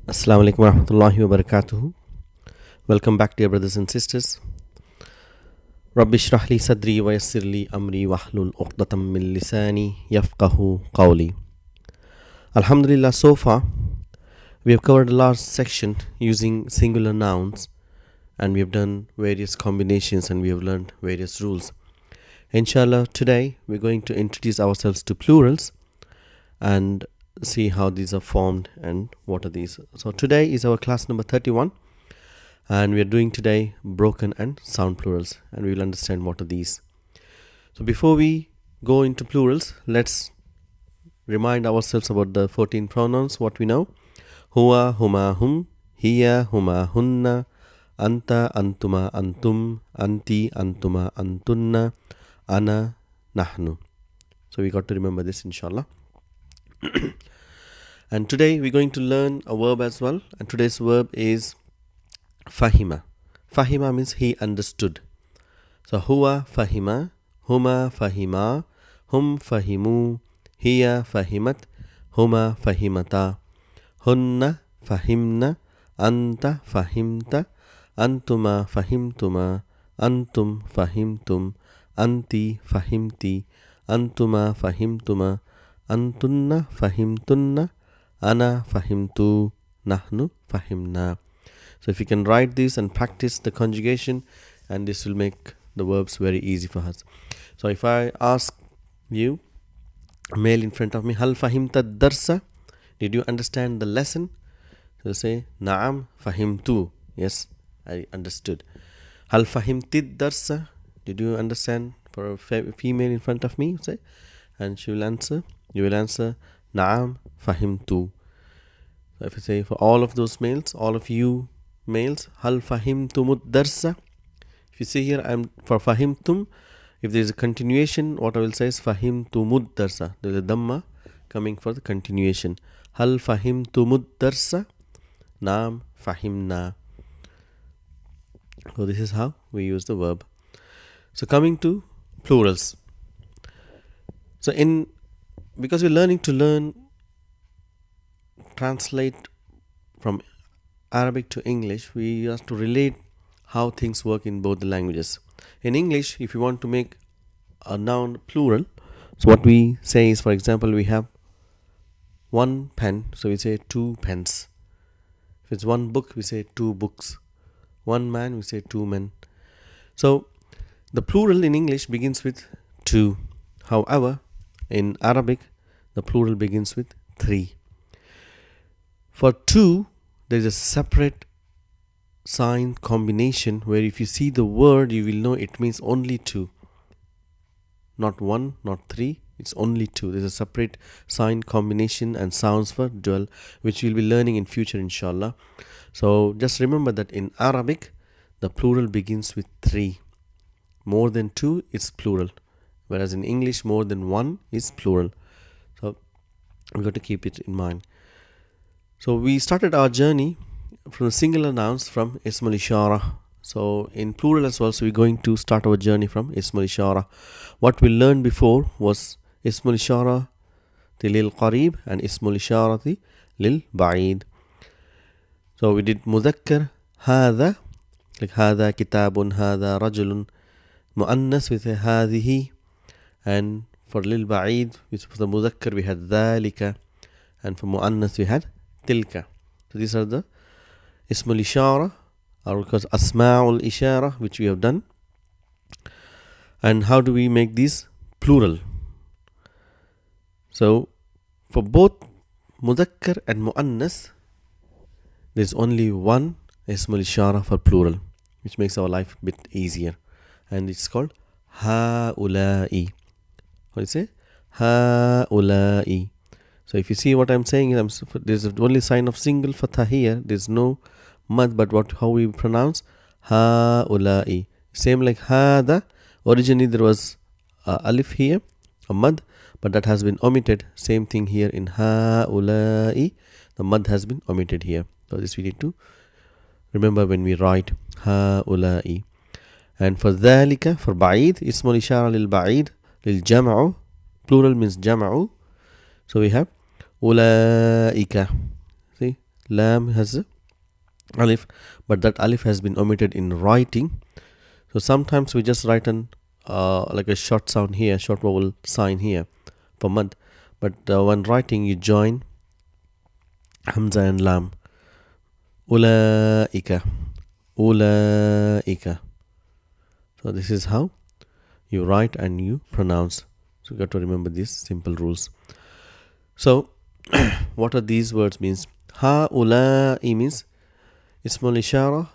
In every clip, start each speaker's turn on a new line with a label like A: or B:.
A: Assalamu alaikum warahmatullahi wabarakatuh. Welcome back, dear brothers and sisters. Rabbi shrah li sadri wa yassir li amri wahlul uqdatam min lisani yafqahu qawli. Alhamdulillah, so far we have covered a large section using singular nouns, and we have done various combinations and we have learned various rules. Inshallah, today we're going to introduce ourselves to plurals and see how these are formed and what are these. So today is our class number 31, and we are doing today broken and sound plurals, and we will understand what are these. So before we go into plurals, let's remind ourselves about the 14 pronouns, what we know. Huwa, huma, hum, hiya, huma, hunna, anta, antuma, antum, anti, antuma, antunna, ana, nahnu. So we got to remember this, inshallah. And today we're going to learn a verb as well, and today's verb is fahima. Fahima means he understood. So huwa fahima, huma fahima, hum fahimu, hiya fahimat, huma fahimata, hunna fahimna, anta fahimta, antuma fahimtuma, antum fahimtum, anti fahimti, antuma fahimtuma, antunna fahimtunna, ana fahimtu, nahnu fahimna. So if you can write this and practice the conjugation, and this will make the verbs very easy for us. So if I ask you, male in front of me, hal fahimta darsa, did you understand the lesson? So say na'am fahimtu, yes, I understood. Hal fahimtid darsa, did you understand? For a female in front of me, say, and she will answer, you will answer na'am fahimtu. So if I say for all of those males, all of you males, hal fahimtumud darsa. If you see here, I'm for fahimtum. If there is a continuation, what I will say is fahimtumud darsa. There is a dhamma coming for the continuation. Hal fahimtumud darsa, naam fahimna. So this is how we use the verb. So coming to plurals. So because we're learning to translate from Arabic to English, we have to relate how things work in both the languages. In English, if you want to make a noun plural, so what we say is, for example, we have one pen, so we say two pens. If it's one book, we say two books. One man, we say two men. So the plural in English begins with two. However, in Arabic, the plural begins with three. For two, there is a separate sign combination where if you see the word, you will know it means only two. Not one, not three, it's only two. There's a separate sign combination and sounds for dual, which we'll be learning in future, inshallah. So just remember that in Arabic, the plural begins with three. More than two is plural, whereas in English, more than one is plural. So we've got to keep it in mind. So we started our journey from singular nouns from Ismul Ishara. So in plural as well, so we're going to start our journey from Ismul Ishara. What we learned before was Ismul Ishara lil Qarib and Ismul Ishara lil Ba'id. So we did Mudhakkar Hadha, like Hadha Kitabun, Hadha Rajulun. Mu'annas with Hadhihi, and for lil Ba'id, which for the Mudhakkar we had Dhalika, and for Mu'annas we had Tilka. So these are the Ismul Ishara, or because Asma'ul Ishara, which we have done. And how do we make these plural? So for both Mudhakkar and Mu'annas, there is only one Ismul Ishara for plural, which makes our life a bit easier, and it's called Ha'ula'i. What do you say? Ha'ula'i. So if you see what I'm saying, there's only sign of single fatha here. There's no mad, but how we pronounce ha'ula'i. Same like hada. Originally there was alif here, a mad, but that has been omitted. Same thing here in ha'ula'i. The mad has been omitted here. So this we need to remember when we write ha'ula'i. And for dhalika, for ba'id, ismul ishara lil ba'id, lil jam'u. Plural means jam'u. So we have ulaika. See, Lam has a alif, but that alif has been omitted in writing. So sometimes we just write an like a short sound here, short vowel sign here for mad, but when writing you join hamza and lam. Ulaika, ulaika. So this is how you write and you pronounce. So you got to remember these simple rules. So what are these words means? هؤلاء means اسم الإشارة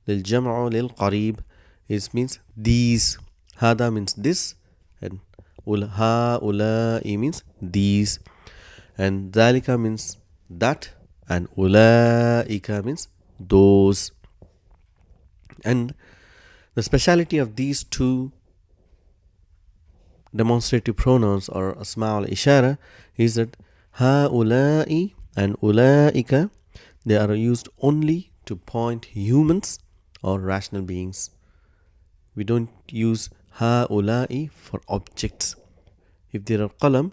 A: للجمع للقريب. It means these. هذا means this, and هؤلاء means these, and ذلك means that, and أولئك means those. And the speciality of these two demonstrative pronouns or asma al-ishara is that هؤلاء and أولئك, they are used only to point humans or rational beings. We don't use هؤلاء for objects. If there are qalam,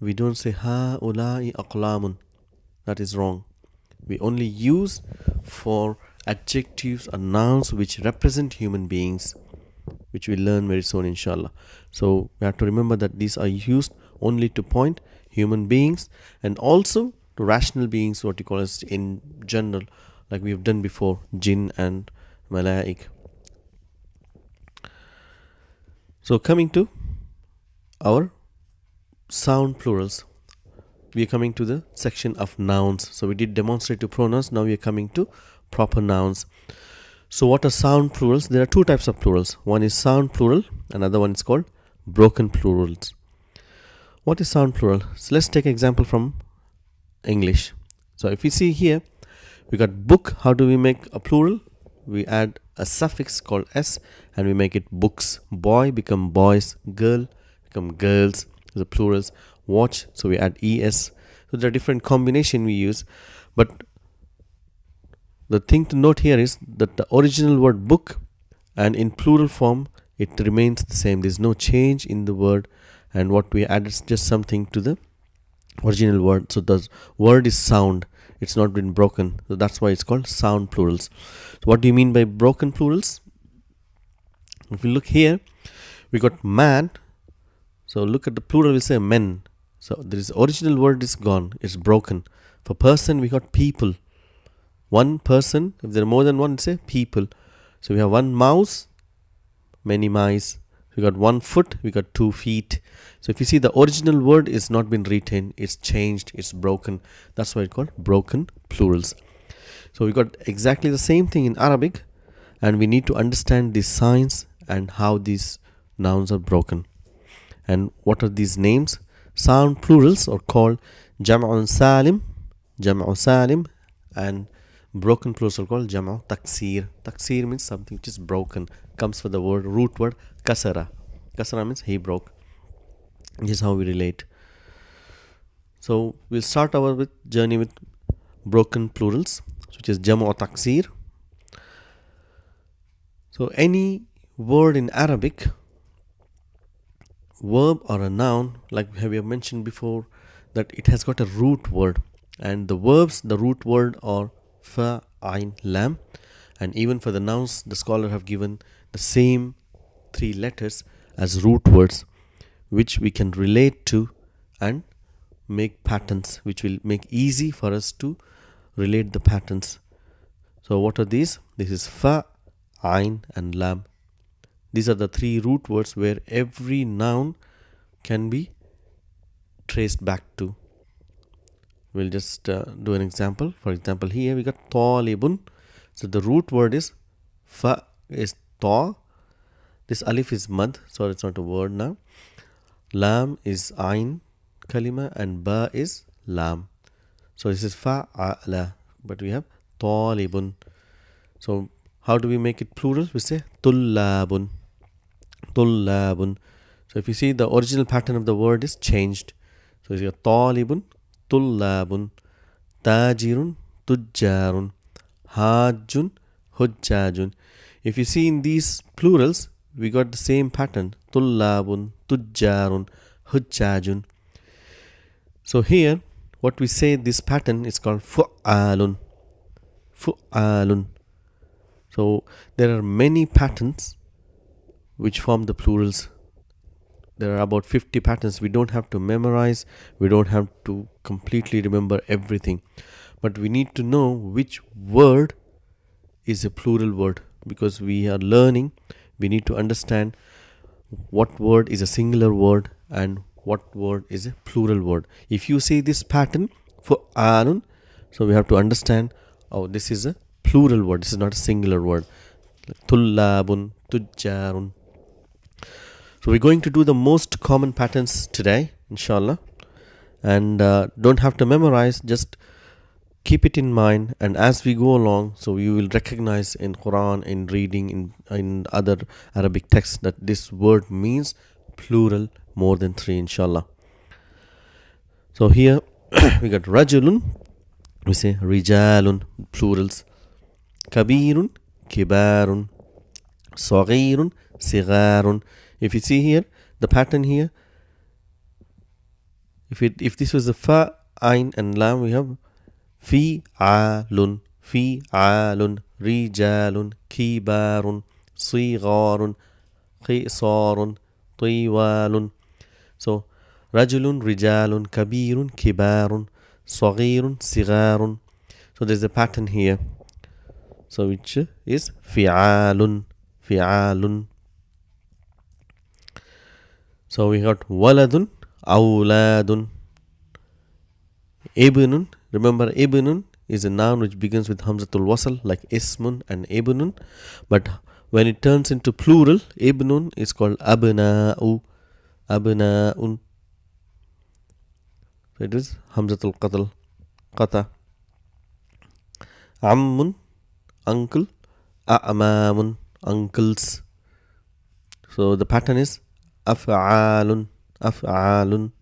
A: we don't say هؤلاء أقلام. That is wrong. We only use for adjectives or nouns which represent human beings, which we'll learn very soon inshallah. So we have to remember that these are used only to point human beings and also to rational beings, what you call as in general, like we have done before, jinn and malaik. So coming to our sound plurals, we are coming to the section of nouns. So we did demonstrative pronouns, now we are coming to proper nouns. So what are sound plurals? There are two types of plurals. One is sound plural, another one is called broken plurals. What is sound plural? So let's take an example from English. So if you see here, we got book. How do we make a plural? We add a suffix called s and we make it books. Boy become boys, girl become girls, the plurals. Watch, so we add es. So there are different combination we use, but the thing to note here is that the original word book and in plural form it remains the same. There's no change in the word, and what we add is just something to the original word. So the word is sound, it's not been broken, so that's why it's called sound plurals. So what do you mean by broken plurals? If you look here, we got man. So look at the plural, we say men. So there is original word is gone, it's broken. For person we got people. One person, if there are more than one, say people. So we have one mouse, many mice. We got one foot, we got 2 feet. So if you see, the original word is not been retained, it's changed, it's broken. That's why it's called broken plurals. So we got exactly the same thing in Arabic, and we need to understand these signs and how these nouns are broken. And what are these names? Sound plurals are called jam'un salim, and broken plurals are called jam'u taksir. Taksir means something which is broken, comes from the word root word kasara. Kasara means he broke. This is how we relate. So we'll start our journey with broken plurals, which is jam'u taksir. So any word in Arabic, verb or a noun, like we have mentioned before, that it has got a root word, and the verbs, the root word are fa, ain, lam, and even for the nouns the scholar have given the same 3 letters as root words, which we can relate to and make patterns, which will make easy for us to relate the patterns. So what are these? This is fa, ain and lam. These are the 3 root words where every noun can be traced back to. We'll just do an example. For example, here we got talibun. So the root word is fa, is ta. This alif is mad, so it's not a word now. Lam is ain kalima and ba is lam. So this is fa'ala, but we have talibun. So how do we make it plural? We say tullabun. Tullabun. So if you see, the original pattern of the word is changed. So you got talibun, tullabun, tajirun, tujjarun, hajjun, hujjajun. If you see in these plurals, we got the same pattern: tullabun, tujjarun, hujjajun. So here, what we say, this pattern is called fu'alun. Fu'alun. So there are many patterns which form the plurals. There are about 50 patterns. We don't have to memorize, we don't have to completely remember everything, but we need to know which word is a plural word, because we are learning. We need to understand what word is a singular word and what word is a plural word. If you see this pattern for alun, so we have to understand, oh, this is a plural word, this is not a singular word. Tullabun, tujjarun. So we're going to do the most common patterns today, inshallah. And don't have to memorize, just keep it in mind, and as we go along, so you will recognize in Quran, in reading, in other Arabic texts, that this word means plural more than 3, inshallah. So here we got rajulun, we say rijalun, plurals. Kabirun, kibarun. Saghirun, sigharun. If you see here, the pattern here, if this was a fa, ain and lam, we have fi'alun, fi'alun, rijalun, kibarun, sigharun, qisarun, tiwalun. So rajulun, rijalun, kabirun, kibarun, saghirun, sigharun. So there's a pattern here, so which is fi'alun, fi'alun. So we got waladun, awladun. Ibnun, remember ibnun is a noun which begins with hamzatul wasl, like ismun and ibnun, but when it turns into plural, ibnun is called abna'u, abna'un. So it is hamzatul qata. Ammun, uncle. A'mamun, uncles. So the pattern is af'alun, af'alun.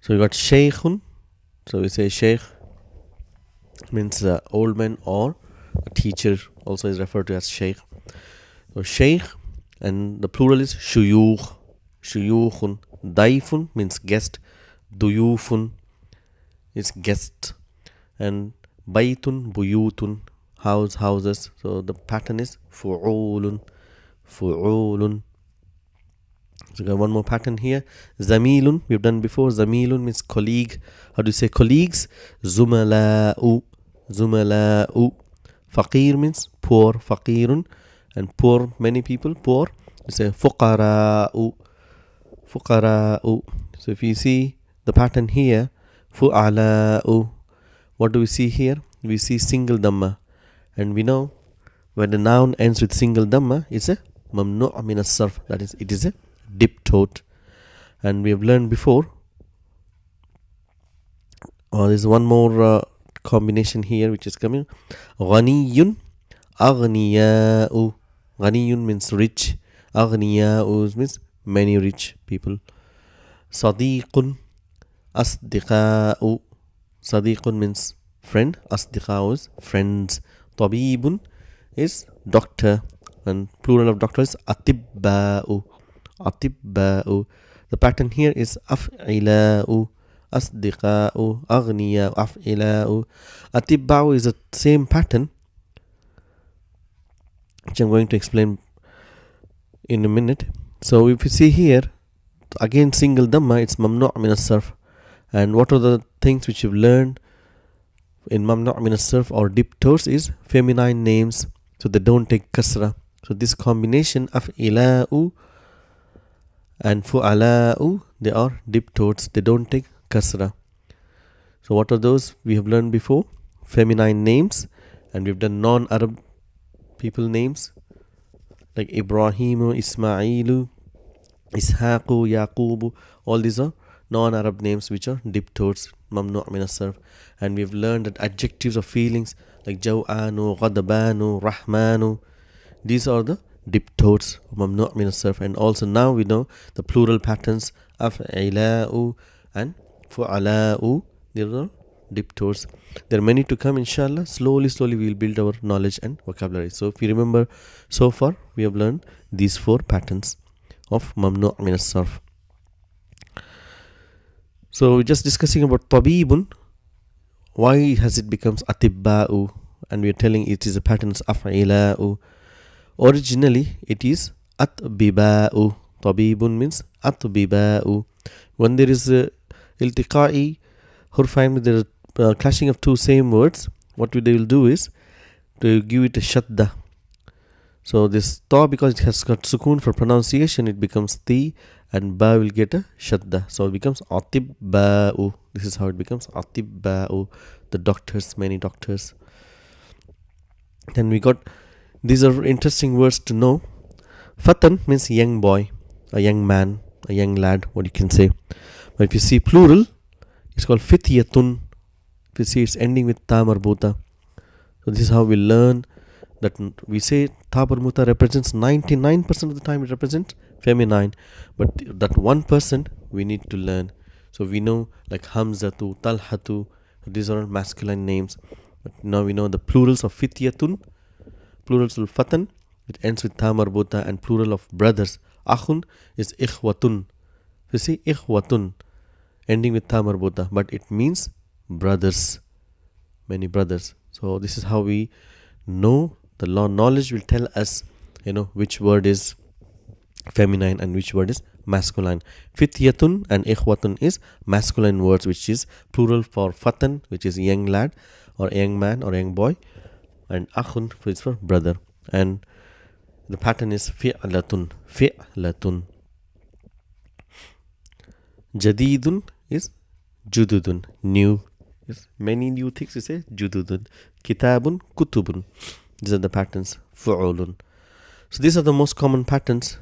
A: So we got shaykhun. So we say sheikh means old man, or a teacher also is referred to as sheikh. So sheikh, and the plural is shuyukh, shuyukhun. Daifun means guest. Duyufun is guest. And baytun, buyutun, house, houses. So the pattern is fu'ulun, fu'ulun. So we got one more pattern here. Zamilun, we've done before. Zamilun means colleague. How do you say colleagues? Zumala'u, zumala'u. Faqir means poor, faqirun. And poor, many people, poor. You say fuqara'u, fuqara'u. So if you see the pattern here, fu'ala'u, what do we see here? We see single dhamma. And we know when the noun ends with single dhamma, it's a mamnu' min as-sarf. That is, it is a diptote. And we have learned before, there's one more combination here which is coming. Ghaniyun, aghniya'u. Ghaniyun means rich. Aghniya'u means many rich people. Sadiqun, asdiqa'u. Sadiqun means friend. Asdiqa'u is friends. Tabibun is doctor, and plural of doctor is atibba'u, atibba'u. The pattern here is af'ila'u, asdiqa'u, aghniya, af'ila'u. Atibba'u is the same pattern, which I'm going to explain in a minute. So if you see here, again single dhamma, it's mamnu' min as-sarf. And what are the things which you've learned in mamnu' min as-sarf or diptotes is feminine names, so they don't take kasra. So this combination of ila'u and fu'ala'u, they are diptotes, they don't take kasra. So what are those? We have learned before, feminine names, and we've done non-Arab people names like Ibrahimu, Ismailu, Ishaqu, Yaqubu. All these are non-Arab names which are diptotes, mamnu' min as-sarf. And we've learned that adjectives of feelings like jaw'anu, ghadabanu, rahmanu, these are the diptotes, mamnu' min as-sarf. And also now we know the plural patterns of ila'u and fu'ala'u, these are diptotes. There are many to come, inshallah. Slowly we will build our knowledge and vocabulary. So if you remember, so far we have learned these 4 patterns of mamnu' min as-sarf. So we're just discussing about tabibun. Why has it becomes atibba'u? And we are telling it is a pattern of af'ila'u. Originally, it is atbiba'u. Tabibun means atbiba'u. When there is a iltiqa'i hurfain, there is clashing of two same words, what they will do is to give it a shadda. So this ta, because it has got sukoon for pronunciation, it becomes ti, and ba will get a shadda. So it becomes atibba'u. This is how it becomes atibba'u. The doctors, many doctors. Then we got, these are interesting words to know. Fatan means young boy, a young man, a young lad, what you can say. But if you see plural, it's called fityatun. If you see, it's ending with ta marbuta. So this is how we learn that we say ta marbuta represents 99% of the time, it represents feminine, but that 1% we need to learn. So we know like Hamzatu, Talhatu, these are all masculine names. But now we know the plurals of fityatun, plurals of fatan, it ends with ta marbuta, and plural of brothers, akhun, is ikhwatun. You see, ikhwatun, ending with ta marbuta, but it means brothers, many brothers. So this is how we know. The knowledge will tell us, which word is feminine and which word is masculine. Fityatun and ikhwatun is masculine words, which is plural for fatan, which is young lad or young man or young boy, and akhun is for brother. And the pattern is fi'latun, fi'latun. Jadidun is jududun, new. Yes, many new things you say jududun. Kitabun, kutubun. These are the patterns. Fu'ulun. So these are the most common patterns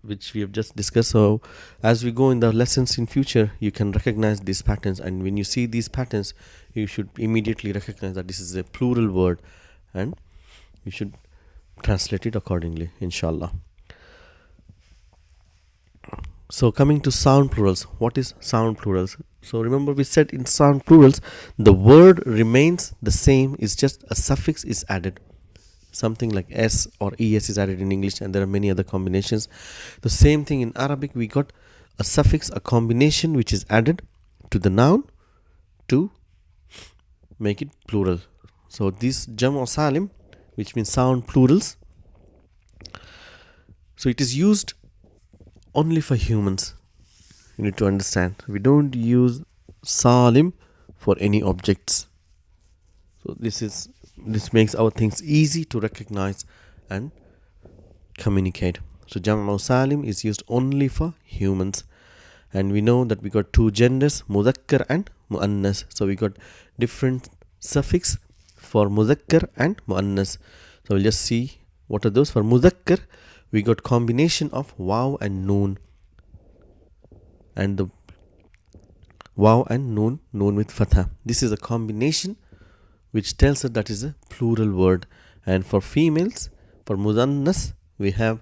A: which we have just discussed. So as we go in the lessons in future, you can recognize these patterns, and when you see these patterns, you should immediately recognize that this is a plural word, and you should translate it accordingly, inshallah. So coming to sound plurals, what is sound plurals? So remember, we said in sound plurals the word remains the same, it's just a suffix is added. Something like s or es is added in English, and there are many other combinations. The same thing in Arabic, we got a suffix, a combination which is added to the noun to make it plural. So this jam'u salim, which means sound plurals, so it is used only for humans. You need to understand, we don't use salim for any objects. So this makes our things easy to recognize and communicate. So jam'u salim is used only for humans, and we know that we got two genders, mudhakkar and muannas. So we got different suffix for mudhakkar and muannas. So we'll just see what are those. For mudhakkar, we got combination of waw and noon, and the waw and noon with fatha. This is a combination which tells us that is a plural word. And for females, for mudhannas, we have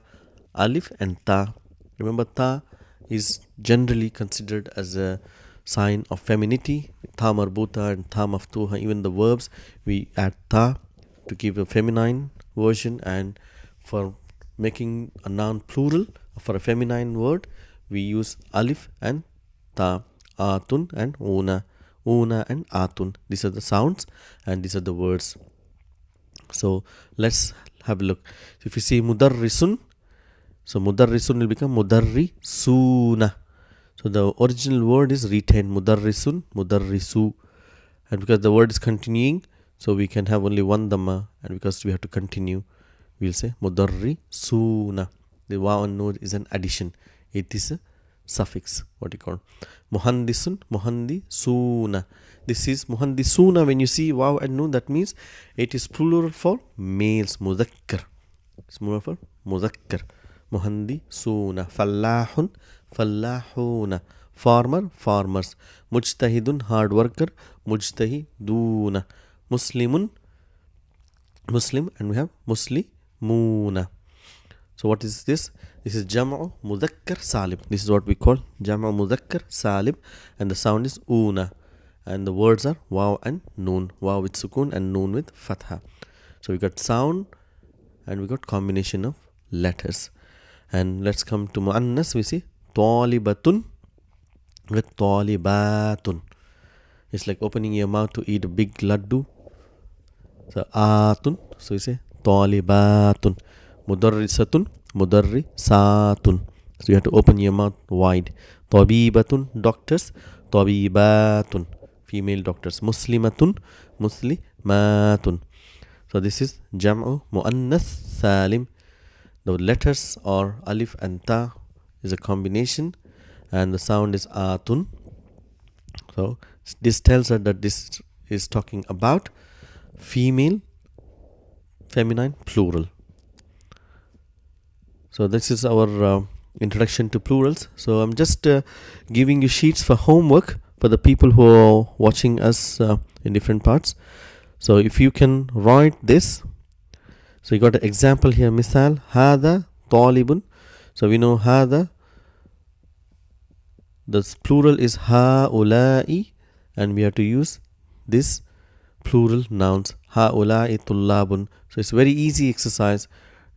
A: alif and ta. Remember, ta is generally considered as a sign of femininity. Ta marbuta and ta maftuha, even the verbs, we add ta to give a feminine version. And for making a noun plural, for a feminine word, we use alif and ta, atun and una, una and atun. These are the sounds and these are the words. So let's have a look. So if you see mudarrisun, so mudarrisun will become mudarrisuna. So the original word is retained, mudarrisun, mudarrisu. And because the word is continuing, so we can have only one dhamma, and because we have to continue, we'll say mudarrisuna. The waw and noon is an addition. It is a suffix, what you call. Muhandisun, muhandisuna. This is muhandisuna. When you see waw and noon, that means it is plural for males, mudhakkar. It's plural for mudhakkar. Muhandisuna. Fallahun, fallahuna. Farmer, farmers. Mujtahidun, hard worker. Mujtahiduna. Muslimun, Muslim, and we have muslimuna. So what is this? This is jam'u mudhakkar salim. This is what we call jam'u mudhakkar salim, and the sound is una, and the words are waw and noon. Waw with sukun and noon with fatha. So we got sound and we got combination of letters. And let's come to muannas. We see talibatun, with talibatun. It's like opening your mouth to eat a big laddu. So atun. So you say talibatun. Mudarrisatun. Mudarrisatun. So you have to open your mouth wide. Tabibatun. Doctors. Tabibatun. Female doctors. Muslimatun. Muslimatun. So this is Jam'u Muannath Salim. The letters are Alif and Ta is a combination, and the sound is Atun. So this tells us that this is talking about female, feminine, plural. So this is our introduction to plurals. So I'm just giving you sheets for homework for the people who are watching us in different parts. So if you can write this. So you got an example here. Misal hada talibun. So we know hada, the plural is haula'i, and we have to use this plural nouns haula'i tullabun. So it's very easy exercise.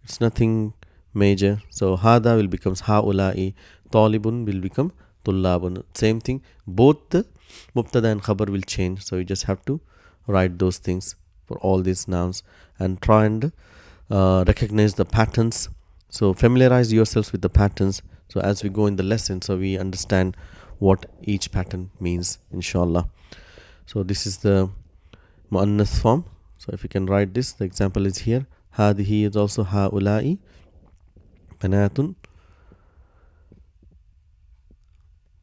A: It's nothing major. So hada will becomes haula'i, talibun will become tullabun. Same thing. Both the mubtada and khabar will change. So you just have to write those things for all these nouns and try and recognize the patterns. So familiarize yourselves with the patterns. So as we go in the lesson, so we understand what each pattern means, inshallah. So this is the muannath form. So if you can write this, the example is here. Hadihi is also haula'i banatun,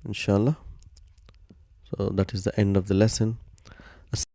A: inshallah. So that is the end of the lesson.